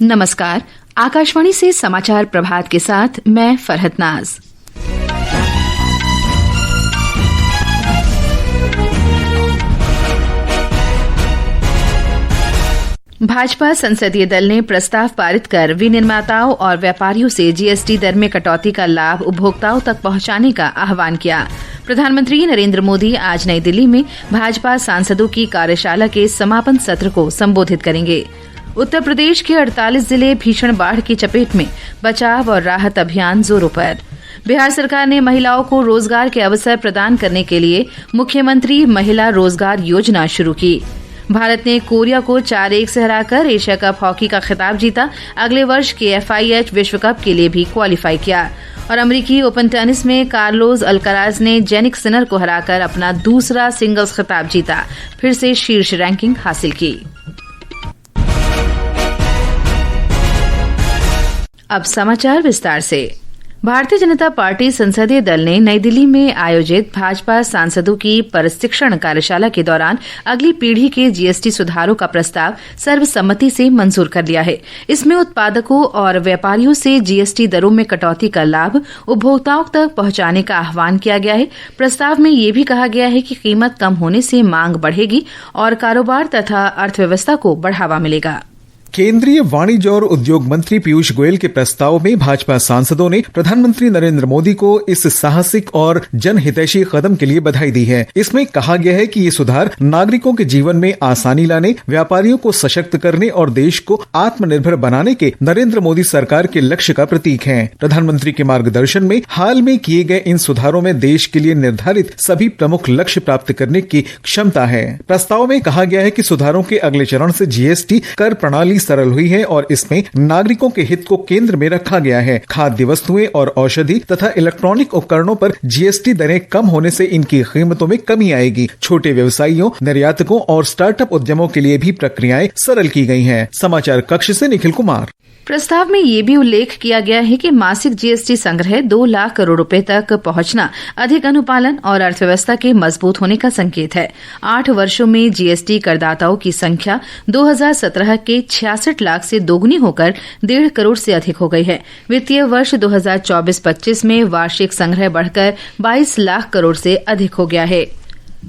नमस्कार, आकाशवाणी से समाचार प्रभात के साथ मैं फरहत नाज। भाजपा संसदीय दल ने प्रस्ताव पारित कर विनिर्माताओं और व्यापारियों से जीएसटी दर में कटौती का लाभ उपभोक्ताओं तक पहुंचाने का आह्वान किया। प्रधानमंत्री नरेंद्र मोदी आज नई दिल्ली में भाजपा सांसदों की कार्यशाला के समापन सत्र को संबोधित करेंगे। उत्तर प्रदेश के 48 जिले भीषण बाढ़ की चपेट में, बचाव और राहत अभियान जोरों पर। बिहार सरकार ने महिलाओं को रोजगार के अवसर प्रदान करने के लिए मुख्यमंत्री महिला रोजगार योजना शुरू की। भारत ने कोरिया को 4-1 से हराकर एशिया कप हॉकी का खिताब जीता। अगले वर्ष के FIH विश्व कप के लिए भी क्वालिफाई किया। और अमेरिकी ओपन टेनिस में कार्लोस अल्कराज ने जेनिक सिनर को हराकर अपना दूसरा सिंगल्स खिताब जीता, फिर से शीर्ष रैंकिंग हासिल की। अब समाचार विस्तार से। भारतीय जनता पार्टी संसदीय दल ने नई दिल्ली में आयोजित भाजपा सांसदों की प्रशिक्षण कार्यशाला के दौरान अगली पीढ़ी के जीएसटी सुधारों का प्रस्ताव सर्वसम्मति से मंजूर कर लिया है। इसमें उत्पादकों और व्यापारियों से जीएसटी दरों में कटौती का लाभ उपभोक्ताओं तक पहुंचाने का आह्वान किया गया है। प्रस्ताव में यह भी कहा गया है कि कीमत कम होने से मांग बढ़ेगी और कारोबार तथा अर्थव्यवस्था को बढ़ावा मिलेगा। केंद्रीय वाणिज्य और उद्योग मंत्री पीयूष गोयल के प्रस्ताव में भाजपा सांसदों ने प्रधानमंत्री नरेंद्र मोदी को इस साहसिक और जनहितैषी कदम के लिए बधाई दी है। इसमें कहा गया है कि ये सुधार नागरिकों के जीवन में आसानी लाने, व्यापारियों को सशक्त करने और देश को आत्मनिर्भर बनाने के नरेंद्र मोदी सरकार के लक्ष्य का प्रतीक है। प्रधानमंत्री के मार्गदर्शन में हाल में किए गए इन सुधारों में देश के लिए निर्धारित सभी प्रमुख लक्ष्य प्राप्त करने की क्षमता है। प्रस्ताव में कहा गया है कि सुधारों के अगले चरण से जीएसटी कर प्रणाली सरल हुई है और इसमें नागरिकों के हित को केंद्र में रखा गया है। खाद्य वस्तुएं और औषधि तथा इलेक्ट्रॉनिक उपकरणों पर जीएसटी दरें कम होने से इनकी कीमतों में कमी आएगी। छोटे व्यवसायियों, निर्यातकों और स्टार्टअप उद्यमों के लिए भी प्रक्रियाएं सरल की गई हैं। समाचार कक्ष से निखिल कुमार। प्रस्ताव में ये भी उल्लेख किया गया है कि मासिक जीएसटी संग्रह 2 लाख करोड़ रुपए तक पहुंचना अधिक अनुपालन और अर्थव्यवस्था के मजबूत होने का संकेत है। 8 वर्षों में जीएसटी करदाताओं की संख्या 2017 के 66 लाख से दोगुनी होकर 1.5 करोड़ से अधिक हो गई है। वित्तीय वर्ष 2024-25 में वार्षिक संग्रह बढ़कर 22 लाख करोड़ से अधिक हो गया है।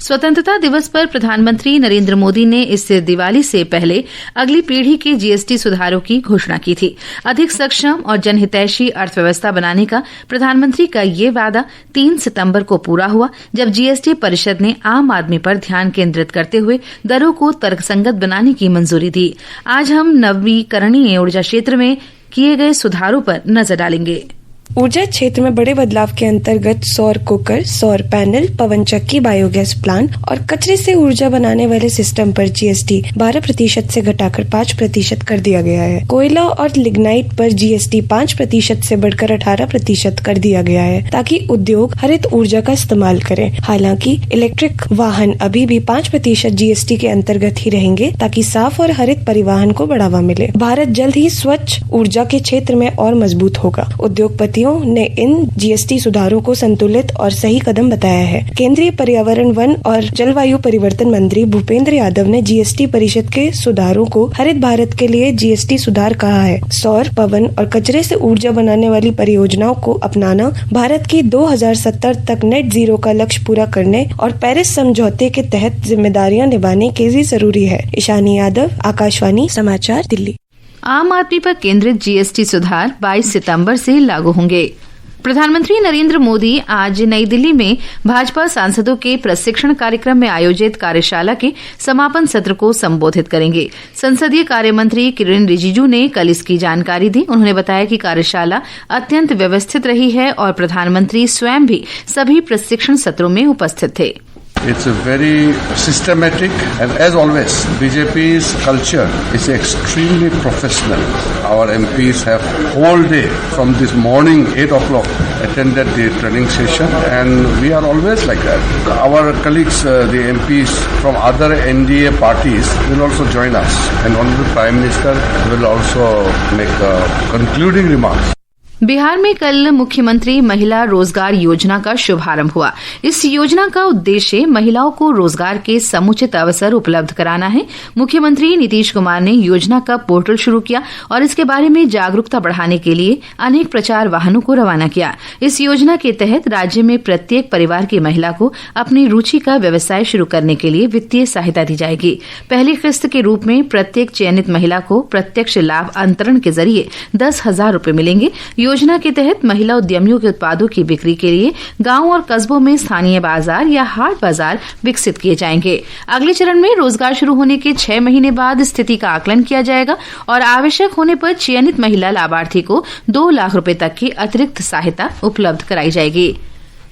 स्वतंत्रता दिवस पर प्रधानमंत्री नरेंद्र मोदी ने इस दिवाली से पहले अगली पीढ़ी के जीएसटी सुधारों की घोषणा की थी। अधिक सक्षम और जनहितैषी अर्थव्यवस्था बनाने का प्रधानमंत्री का ये वादा 3 सितंबर को पूरा हुआ, जब जीएसटी परिषद ने आम आदमी पर ध्यान केंद्रित करते हुए दरों को तर्कसंगत बनाने की मंजूरी दी। आज हम नवीकरणीय ऊर्जा क्षेत्र में किए गए सुधारों पर नजर डालेंगे। ऊर्जा क्षेत्र में बड़े बदलाव के अंतर्गत सौर कुकर, सौर पैनल, पवन चक्की, बायोगैस प्लांट और कचरे से ऊर्जा बनाने वाले सिस्टम पर जीएसटी 12% से घटाकर 5% कर दिया गया है। कोयला और लिग्नाइट पर जीएसटी 5% से बढ़कर 18% कर दिया गया है, ताकि उद्योग हरित ऊर्जा का इस्तेमाल करें। हालांकि इलेक्ट्रिक वाहन अभी भी 5% जीएसटी के अंतर्गत ही रहेंगे, ताकि साफ और हरित परिवहन को बढ़ावा मिले। भारत जल्द ही स्वच्छ ऊर्जा के क्षेत्र में और मजबूत होगा। उद्योगपतियों ने इन जीएसटी सुधारों को संतुलित और सही कदम बताया है। केंद्रीय पर्यावरण, वन और जलवायु परिवर्तन मंत्री भूपेंद्र यादव ने जीएसटी परिषद के सुधारों को हरित भारत के लिए जीएसटी सुधार कहा है। सौर, पवन और कचरे से ऊर्जा बनाने वाली परियोजनाओं को अपनाना भारत की 2070 तक नेट जीरो का लक्ष्य पूरा करने और पेरिस समझौते के तहत जिम्मेदारियां निभाने के लिए जरूरी है। ईशानी यादव, आकाशवाणी समाचार, दिल्ली। आम आदमी पर केंद्रित जीएसटी सुधार 22 सितंबर से लागू होंगे। प्रधानमंत्री नरेंद्र मोदी आज नई दिल्ली में भाजपा सांसदों के प्रशिक्षण कार्यक्रम में आयोजित कार्यशाला के समापन सत्र को संबोधित करेंगे। संसदीय कार्य मंत्री किरेन रिजिजू ने कल इसकी जानकारी दी। उन्होंने बताया कि कार्यशाला अत्यंत व्यवस्थित रही है और प्रधानमंत्री स्वयं भी सभी प्रशिक्षण सत्रों में उपस्थित थे। It's a very systematic, and as always, BJP's culture is extremely professional. Our MPs have whole day from this morning 8 o'clock attended the training session, and we are always like that. Our colleagues, the MPs from other NDA parties will also join us, and Honorable Prime Minister will also make concluding remarks. Bihar में कल मुख्यमंत्री महिला रोजगार योजना का शुभारंभ हुआ। इस योजना का उद्देश्य महिलाओं को रोजगार के समुचित अवसर उपलब्ध कराना है। मुख्यमंत्री नीतीश कुमार ने योजना का पोर्टल शुरू किया और इसके बारे में जागरूकता बढ़ाने के लिए अनेक प्रचार वाहनों को रवाना किया। इस योजना के तहत राज्य में प्रत्येक परिवार की महिला को अपनी रुचि का व्यवसाय शुरू करने के लिए वित्तीय सहायता दी जाएगी। पहली किस्त के रूप में प्रत्येक चयनित महिला को प्रत्यक्ष लाभ अंतरण के जरिए 10,000 रूपये मिलेंगे। योजना के तहत महिला उद्यमियों के उत्पादों की बिक्री के लिए गांव और कस्बों में स्थानीय बाजार या हाट बाजार विकसित किए जाएंगे। अगले चरण में रोजगार शुरू होने के 6 महीने बाद स्थिति का आकलन किया जाएगा और आवश्यक होने पर चयनित महिला लाभार्थी को 2 लाख रुपए तक की अतिरिक्त सहायता उपलब्ध कराई जाएगी।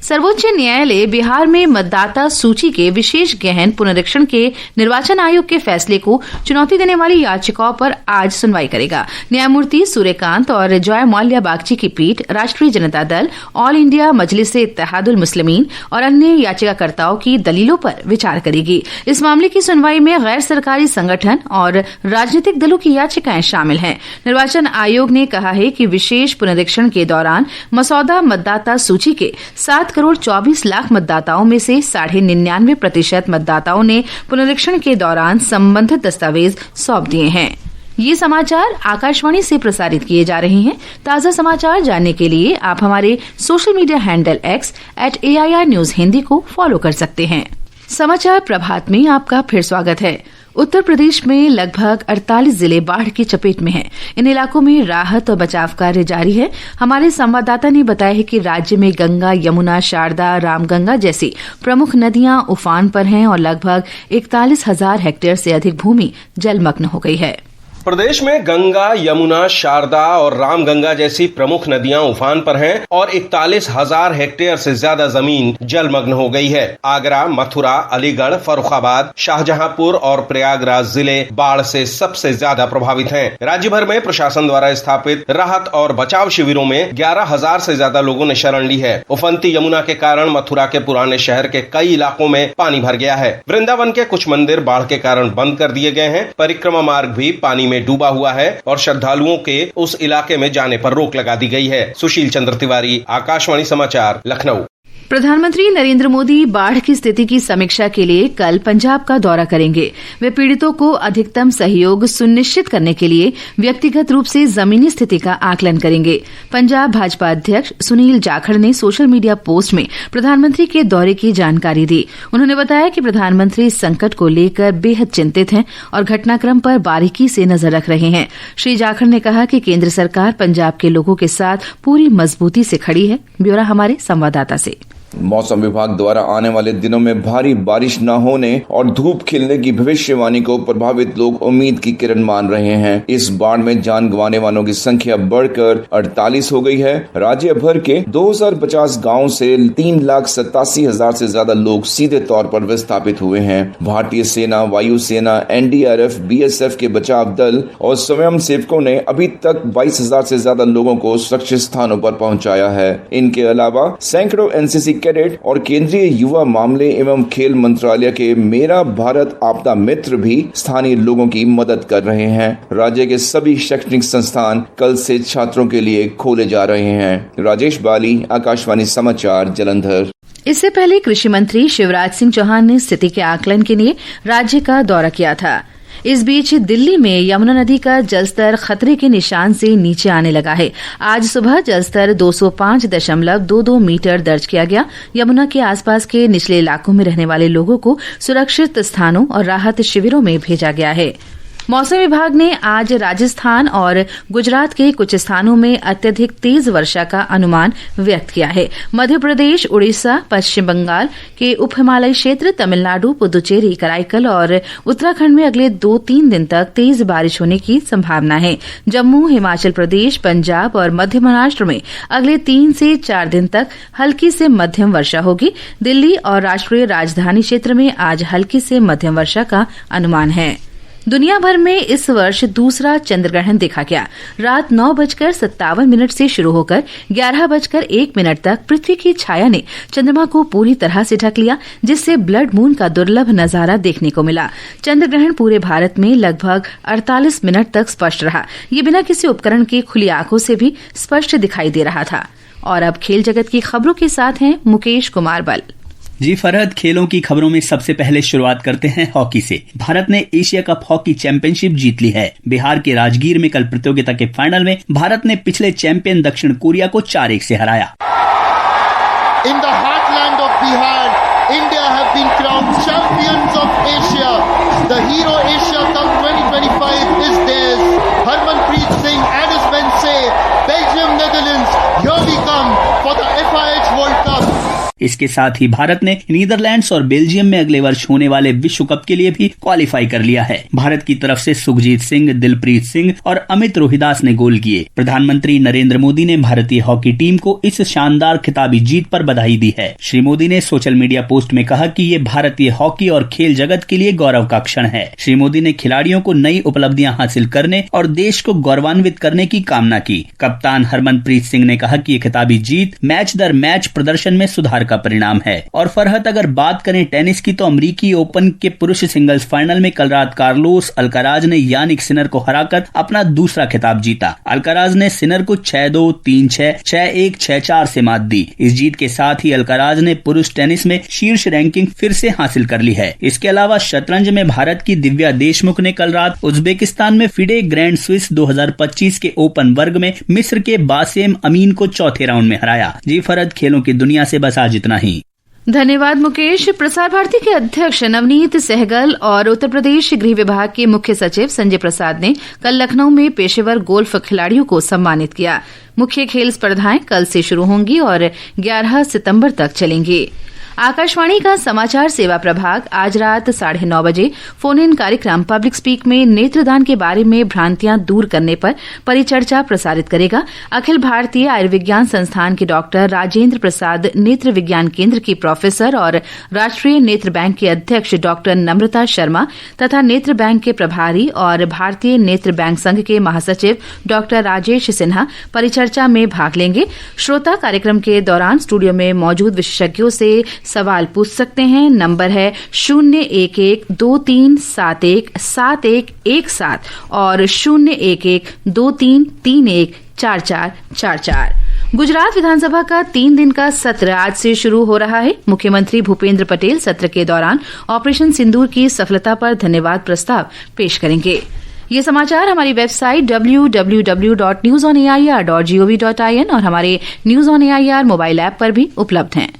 सर्वोच्च न्यायालय बिहार में मतदाता सूची के विशेष गहन पुनरीक्षण के निर्वाचन आयोग के फैसले को चुनौती देने वाली याचिकाओं पर आज सुनवाई करेगा। न्यायमूर्ति सूर्यकांत और जॉय माल्या बागची की पीठ राष्ट्रीय जनता दल, ऑल इंडिया मजलिस-ए-इत्तेहादुल मुस्लिमीन और अन्य याचिकाकर्ताओं की दलीलों पर विचार करेगी। इस मामले की सुनवाई में गैर सरकारी संगठन और राजनीतिक दलों की याचिकाएं शामिल हैं। निर्वाचन आयोग ने कहा है कि विशेष पुनरीक्षण के दौरान मसौदा मतदाता सूची के 7,24,00,000 मतदाताओं में से 99.5% मतदाताओं ने पुनरीक्षण के दौरान संबंधित दस्तावेज सौंप दिए हैं। ये समाचार आकाशवाणी से प्रसारित किए जा रहे हैं। ताजा समाचार जानने के लिए आप हमारे social media handle X @AIR News Hindi को फॉलो कर सकते हैं। समाचार प्रभात में आपका फिर स्वागत है। उत्तर प्रदेश में लगभग 48 जिले बाढ़ की चपेट में हैं। इन इलाकों में राहत और बचाव कार्य जारी है। हमारे संवाददाता ने बताया है कि राज्य में गंगा, यमुना, शारदा, रामगंगा जैसी प्रमुख नदियां उफान पर हैं और लगभग 41,000 हेक्टेयर से अधिक भूमि जलमग्न हो गई है। प्रदेश में गंगा, यमुना, शारदा और रामगंगा जैसी प्रमुख नदियां उफान पर हैं और 41,000 हेक्टेयर से ज्यादा जमीन जलमग्न हो गई है। आगरा, मथुरा, अलीगढ़, फर्रुखाबाद, शाहजहांपुर और प्रयागराज जिले बाढ़ से सबसे ज्यादा प्रभावित हैं। राज्य भर में प्रशासन द्वारा स्थापित राहत और बचाव शिविरों में 11,000 से ज्यादा लोगों ने शरण ली है। उफनती यमुना के कारण मथुरा के पुराने शहर के कई इलाकों में पानी भर गया है। वृंदावन के कुछ मंदिर बाढ़ के कारण बंद कर दिए गए हैं। परिक्रमा मार्ग भी पानी में डूबा हुआ है और श्रद्धालुओं के उस इलाके में जाने पर रोक लगा दी गई है। सुशील चंद्र तिवारी, आकाशवाणी समाचार, लखनऊ। प्रधानमंत्री नरेंद्र मोदी बाढ़ की स्थिति की समीक्षा के लिए कल पंजाब का दौरा करेंगे। वे पीड़ितों को अधिकतम सहयोग सुनिश्चित करने के लिए व्यक्तिगत रूप से जमीनी स्थिति का आकलन करेंगे। पंजाब भाजपा अध्यक्ष सुनील जाखड़ ने सोशल मीडिया पोस्ट में प्रधानमंत्री के दौरे की जानकारी दी। उन्होंने बताया कि प्रधानमंत्री इस संकट को लेकर बेहद चिंतित हैं और घटनाक्रम पर बारीकी से नजर रख रहे हैं। श्री जाखड़ ने कहा कि केंद्र सरकार पंजाब के लोगों के साथ पूरी मजबूती से खड़ी है। ब्यौरा हमारे संवाददाता से। मौसम विभाग द्वारा आने वाले दिनों में भारी बारिश न होने और धूप खिलने की भविष्यवाणी को प्रभावित लोग उम्मीद की किरण मान रहे हैं। इस बाढ़ में जान गंवाने वालों की संख्या बढ़कर 48 हो गई है। राज्य भर के 2050 गाँव से 3,87,000 से ज्यादा लोग सीधे तौर पर विस्थापित हुए हैं। भारतीय सेना, वायुसेना, NDRF, BSF के बचाव दल और स्वयं सेवकों ने अभी तक 22,000 से ज्यादा लोगों को सुरक्षित स्थानों पर पहुंचाया है। इनके अलावा सैकड़ों NCC कैडेट और केंद्रीय युवा मामले एवं खेल मंत्रालय के मेरा भारत आपदा मित्र भी स्थानीय लोगों की मदद कर रहे हैं। राज्य के सभी शैक्षणिक संस्थान कल से छात्रों के लिए खोले जा रहे हैं। राजेश बाली, आकाशवाणी समाचार, जालंधर। इससे पहले कृषि मंत्री शिवराज सिंह चौहान ने स्थिति के आकलन के लिए राज्य का दौरा किया था। इस बीच दिल्ली में यमुना नदी का जलस्तर खतरे के निशान से नीचे आने लगा है। आज सुबह जलस्तर 205.22 मीटर दर्ज किया गया। यमुना के आसपास के निचले इलाकों में रहने वाले लोगों को सुरक्षित स्थानों और राहत शिविरों में भेजा गया है। मौसम विभाग ने आज राजस्थान और गुजरात के कुछ स्थानों में अत्यधिक तेज वर्षा का अनुमान व्यक्त किया है। मध्य प्रदेश, उड़ीसा, पश्चिम बंगाल के उप हिमालयी क्षेत्र, तमिलनाडु, पुदुचेरी, कराईकल और उत्तराखंड में अगले 2-3 दिन तक तेज बारिश होने की संभावना है। जम्मू, हिमाचल प्रदेश, पंजाब और मध्य महाराष्ट्र में अगले 3 से 4 दिन तक हल्की से मध्यम वर्षा होगी। दिल्ली और राष्ट्रीय राजधानी क्षेत्र में आज हल्की से मध्यम वर्षा का अनुमान है। दुनिया भर में इस वर्ष दूसरा चंद्र ग्रहण देखा गया। रात 9:57 से शुरू होकर 11:01 तक पृथ्वी की छाया ने चंद्रमा को पूरी तरह से ढक लिया, जिससे ब्लड मून का दुर्लभ नजारा देखने को मिला। चंद्र ग्रहण पूरे भारत में लगभग 48 मिनट तक स्पष्ट रहा। ये बिना किसी उपकरण के खुली आंखों से भी स्पष्ट दिखाई दे रहा था। और अब खेल जगत की खबरों के साथ हैं मुकेश कुमार बल। जी फरहद, खेलों की खबरों में सबसे पहले शुरुआत करते हैं हॉकी से। भारत ने एशिया कप हॉकी चैंपियनशिप जीत ली है। बिहार के राजगीर में कल प्रतियोगिता के फाइनल में भारत ने पिछले चैंपियन दक्षिण कोरिया को 4-1 से हराया। In the heartland of Bihar, India have been crowned champions of Asia. The Hero Asia Cup 2025 is theirs. Harmanpreet Singh and his men से Belgium Netherlands, here we come for the FIH world cup. इसके साथ ही भारत ने Netherlands और Belgium में अगले वर्ष होने वाले विश्व कप के लिए भी क्वालिफाई कर लिया है। भारत की तरफ से सुखजीत सिंह, दिलप्रीत सिंह और अमित रोहिदास ने गोल किए। प्रधानमंत्री नरेंद्र मोदी ने भारतीय हॉकी टीम को इस शानदार खिताबी जीत पर बधाई दी है। श्री मोदी ने सोशल मीडिया पोस्ट में कहा कि ये भारतीय हॉकी और खेल जगत के लिए गौरव का क्षण है। श्री मोदी ने खिलाड़ियों को नई उपलब्धियां हासिल करने और देश को गौरवान्वित करने की कामना की। कप्तान हरमनप्रीत सिंह ने कहा कि ये खिताबी जीत मैच दर मैच प्रदर्शन में सुधार का परिणाम है। और फरहत, अगर बात करें टेनिस की तो अमेरिकी ओपन के पुरुष सिंगल्स फाइनल में कल रात कार्लोस अल्काराज ने यानिक सिनर को हराकर अपना दूसरा खिताब जीता। अल्काराज ने सिनर को 6-2, 3-6, 6-1, 6-4 से मात दी। इस जीत के साथ ही अल्काराज ने पुरुष टेनिस में शीर्ष रैंकिंग फिर से हासिल कर ली है। इसके अलावा शतरंज में भारत की दिव्या देशमुख ने कल रात उज्बेकिस्तान में फिडे ग्रैंड स्विस 2025 के ओपन वर्ग में मिस्र के बासेम अमीन को चौथे राउंड में हराया। जी फरहत, खेलों की दुनिया से बस आज इतना ही। धन्यवाद मुकेश। प्रसार भारती के अध्यक्ष नवनीत सहगल और उत्तर प्रदेश गृह विभाग के मुख्य सचिव संजय प्रसाद ने कल लखनऊ में पेशेवर गोल्फ खिलाड़ियों को सम्मानित किया। मुख्य खेल स्पर्धाएं कल से शुरू होंगी और 11 सितंबर तक चलेंगी। आकाशवाणी का समाचार सेवा प्रभाग आज रात 9:30 बजे फोन इन कार्यक्रम पब्लिक स्पीक में नेत्रदान के बारे में भ्रांतियां दूर करने पर परिचर्चा प्रसारित करेगा। अखिल भारतीय आयुर्विज्ञान संस्थान के डॉक्टर राजेंद्र प्रसाद नेत्र विज्ञान केंद्र की प्रोफेसर और राष्ट्रीय नेत्र बैंक के अध्यक्ष डॉक्टर नम्रता शर्मा तथा नेत्र बैंक के प्रभारी और भारतीय नेत्र बैंक संघ के महासचिव डॉक्टर राजेश सिन्हा परिचर्चा में भाग लेंगे। श्रोता कार्यक्रम के दौरान स्टूडियो में मौजूद विशेषज्ञों से सवाल पूछ सकते हैं। नंबर है 011-2371-7117 और 011-2331-4444। गुजरात विधानसभा का 3 दिन का सत्र आज से शुरू हो रहा है। मुख्यमंत्री भूपेंद्र पटेल सत्र के दौरान ऑपरेशन सिंदूर की सफलता पर धन्यवाद प्रस्ताव पेश करेंगे। ये समाचार हमारी वेबसाइट www.newsonair.gov.in और हमारे news on AIR mobile app पर भी उपलब्ध हैं।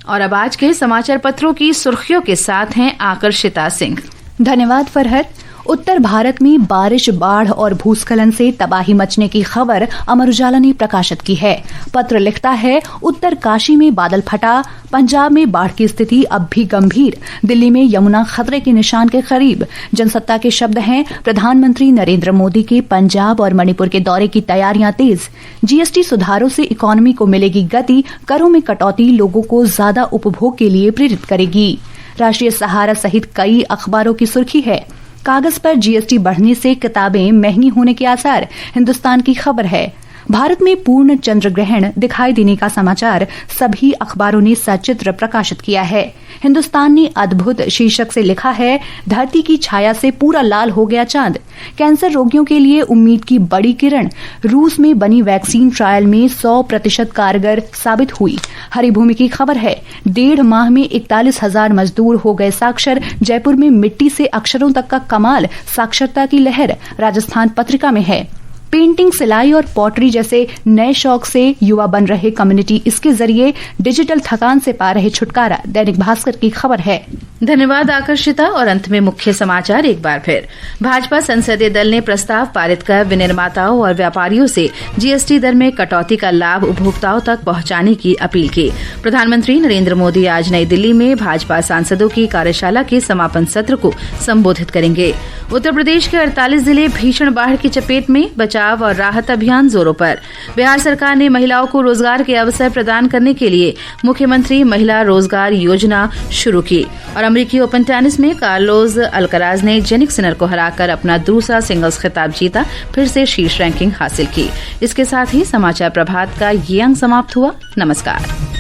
और अब आज के समाचार पत्रों की सुर्खियों के साथ हैं आकर्षिता सिंह। धन्यवाद फरहत। उत्तर भारत में बारिश, बाढ़ और भूस्खलन से तबाही मचने की खबर अमर उजाला ने प्रकाशित की है। पत्र लिखता है, उत्तर काशी में बादल फटा, पंजाब में बाढ़ की स्थिति अब भी गंभीर, दिल्ली में यमुना खतरे के निशान के करीब। जनसत्ता के शब्द हैं, प्रधानमंत्री नरेंद्र मोदी के पंजाब और मणिपुर के दौरे की तैयारियां तेज। जीएसटी सुधारों से इकोनॉमी को मिलेगी गति, करों में कटौती लोगों को ज्यादा उपभोग के लिए प्रेरित करेगी। राष्ट्रीय सहारा सहित कई अखबारों की सुर्खी है, कागज पर जीएसटी बढ़ने से किताबें महंगी होने के आसार। हिंदुस्तान की खबर है, भारत में पूर्ण चंद्र ग्रहण दिखाई देने का समाचार सभी अखबारों ने सचित्र प्रकाशित किया है। हिंदुस्तान ने अद्भुत शीर्षक से लिखा है, धरती की छाया से पूरा लाल हो गया चांद, कैंसर रोगियों के लिए उम्मीद की बड़ी किरण। रूस में बनी वैक्सीन ट्रायल में 100% कारगर साबित हुई। हरी भूमि की खबर है, 1.5 माह में 41,000 मजदूर हो गए साक्षर। जयपुर में मिट्टी से अक्षरों तक का कमाल, साक्षरता की लहर। राजस्थान पत्रिका में है, पेंटिंग, सिलाई और पॉटरी जैसे नए शौक से युवा बन रहे कम्युनिटी, इसके जरिए डिजिटल थकान से पा रहे छुटकारा। दैनिक भास्कर की खबर है। धन्यवाद आकर्षिता। और अंत में मुख्य समाचार एक बार फिर। भाजपा संसदीय दल ने प्रस्ताव पारित कर विनिर्माताओं और व्यापारियों से जीएसटी दर में कटौती का लाभ उपभोक्ताओं तक पहुंचाने की अपील की। प्रधानमंत्री नरेंद्र मोदी आज नई दिल्ली में भाजपा सांसदों की कार्यशाला के समापन सत्र को संबोधित करेंगे। उत्तर प्रदेश के 48 जिले भीषण बाढ़ की चपेट में, बचाव और राहत अभियान जोरों पर। बिहार सरकार ने महिलाओं को रोजगार के अवसर प्रदान करने के लिए मुख्यमंत्री महिला रोजगार योजना शुरू की। और अमेरिकी ओपन टेनिस में कार्लोस अल्कराज ने जेनिक सिनर को हराकर अपना दूसरा सिंगल्स खिताब जीता, फिर से शीर्ष रैंकिंग हासिल की। इसके साथ ही समाचार प्रभात का ये अंक समाप्त हुआ। नमस्कार।